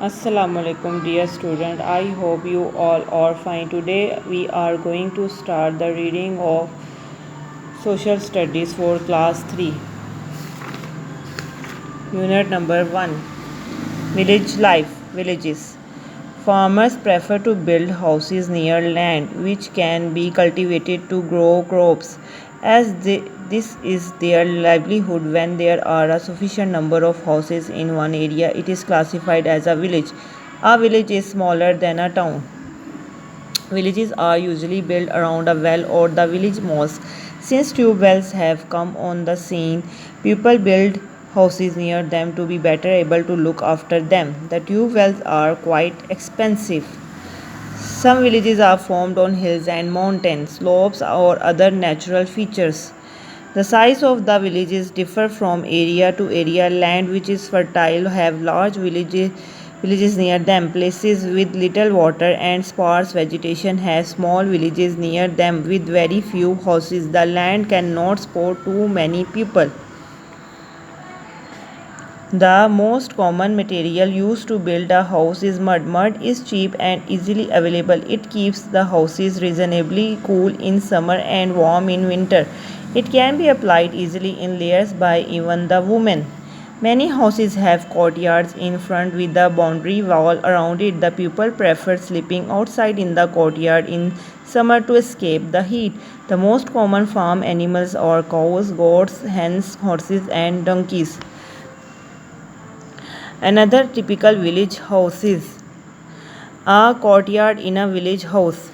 Assalamu alaikum dear student. I hope you all are fine. Today we are going to start the reading of Social Studies for class 3. Unit number 1. Village life. Villages. Farmers prefer to build houses near land which can be cultivated to grow crops. This is their livelihood. When there are a sufficient number of houses in one area, it is classified as a village. A village is smaller than a town. Villages are usually built around a well or the village mosque. Since tube wells have come on the scene, people build houses near them to be better able to look after them. The tube wells are quite expensive. Some villages are formed on hills and mountain slopes or other natural features. The size of the villages differ from area to area. Land which is fertile have large villages near them. Places with little water and sparse vegetation have small villages near them with very few houses. The land cannot support too many people. The most common material used to build a house is mud. Mud is cheap and easily available. It keeps the houses reasonably cool in summer and warm in winter. It can be applied easily in layers by even the women. Many houses have courtyards in front with a boundary wall around it. The people prefer sleeping outside in the courtyard in summer to escape the heat. The most common farm animals are cows, goats, hens, horses, and donkeys. Another typical village house is a courtyard in a village house.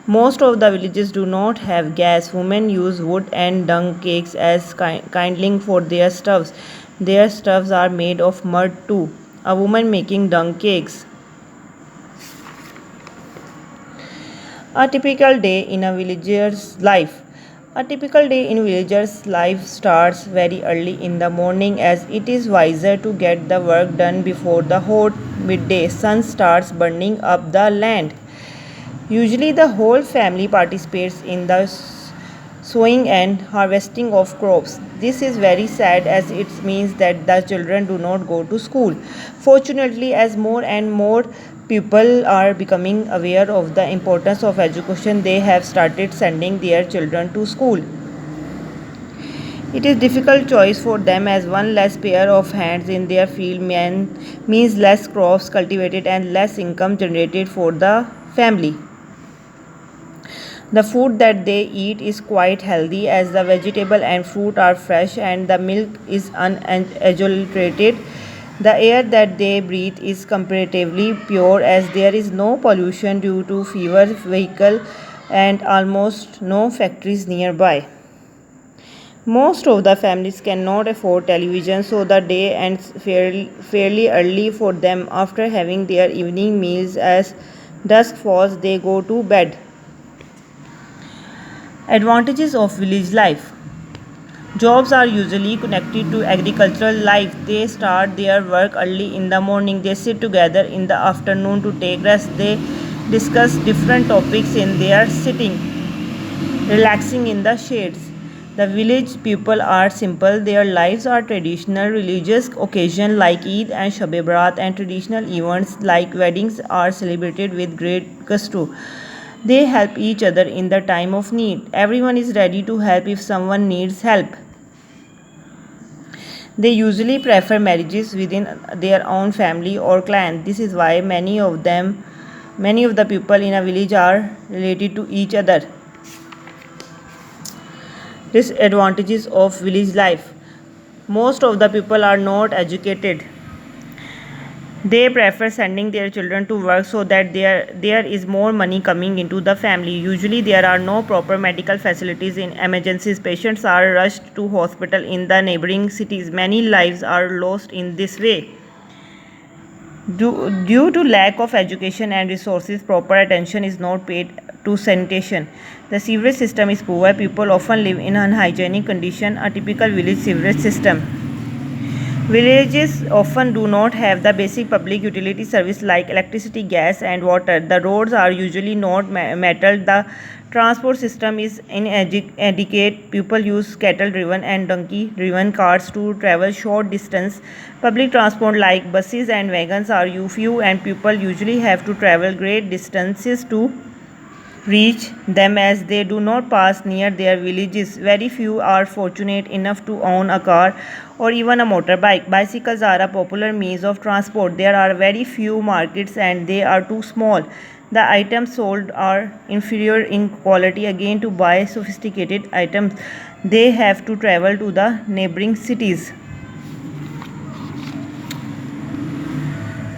Most of the villages do not have gas. Women use wood and dung cakes as kindling for their stuffs. Their stuffs are made of mud too. A woman making dung cakes. A typical day in a villager's life. A typical day in villager's life starts very early in the morning as it is wiser to get the work done before the hot midday sun starts burning up the land. Usually the whole family participates in the sowing and harvesting of crops. This is very sad as it means that the children do not go to school. Fortunately, as more and more people are becoming aware of the importance of education, they have started sending their children to school. It is difficult choice for them as one less pair of hands in their field means less crops cultivated and less income generated for the family. The food that they eat is quite healthy as the vegetable and fruit are fresh and the milk is unadulterated. The air that they breathe is comparatively pure as there is no pollution due to fewer vehicles and almost no factories nearby. Most of the families cannot afford television, so the day ends fairly early for them. After having their evening meals, as dusk falls, they go to bed. Advantages of village life. Jobs are usually connected to agricultural life. They start their work early in the morning. They sit together in the afternoon to take rest. They discuss different topics in their sitting, relaxing in the shades. The village people are simple. Their lives are traditional. Religious occasions like Eid and Shab Barat and traditional events like weddings are celebrated with great gusto. They help each other in the time of need. Everyone is ready to help if someone needs help. They usually prefer marriages within their own family or clan. This is why many of the people in a village are related to each other. Disadvantages of village life. Most of the people are not educated. They prefer sending their children to work so that there is more money coming into the family. Usually there are no proper medical facilities in emergencies. Patients are rushed to hospital in the neighboring cities. Many lives are lost in this way. Due to lack of education and resources, proper attention is not paid to sanitation. The sewerage system is poor. People often live in unhygienic condition. A typical village sewerage system. Villages often do not have the basic public utility service like electricity, gas, and water. The roads are usually not metal. The transport system is inadequate. People use cattle-driven and donkey-driven cars to travel short distance. Public transport like buses and wagons are few, and people usually have to travel great distances to reach them as they do not pass near their villages. Very few are fortunate enough to own a car or even a motorbike. Bicycles are a popular means of transport. There are very few markets and they are too small. The items sold are inferior in quality. Again, to buy sophisticated items, they have to travel to the neighboring cities.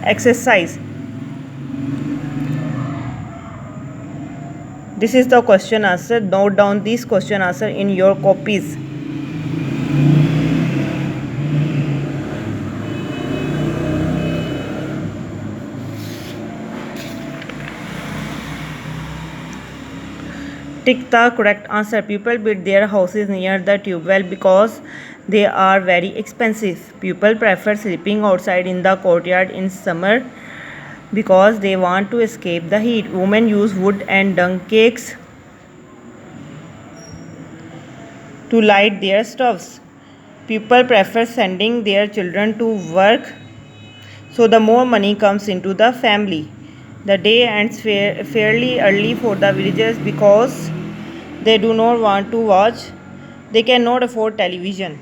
Exercise. This is the question answer. Note down this question answer in your copies. Tick the correct answer. People build their houses near the tube well because they are very expensive. People prefer sleeping outside in the courtyard in summer because they want to escape the heat. Women use wood and dung cakes to light their stoves. People prefer sending their children to work so the more money comes into the family. The day ends fairly early for the villagers because they do not want to watch. They cannot afford television.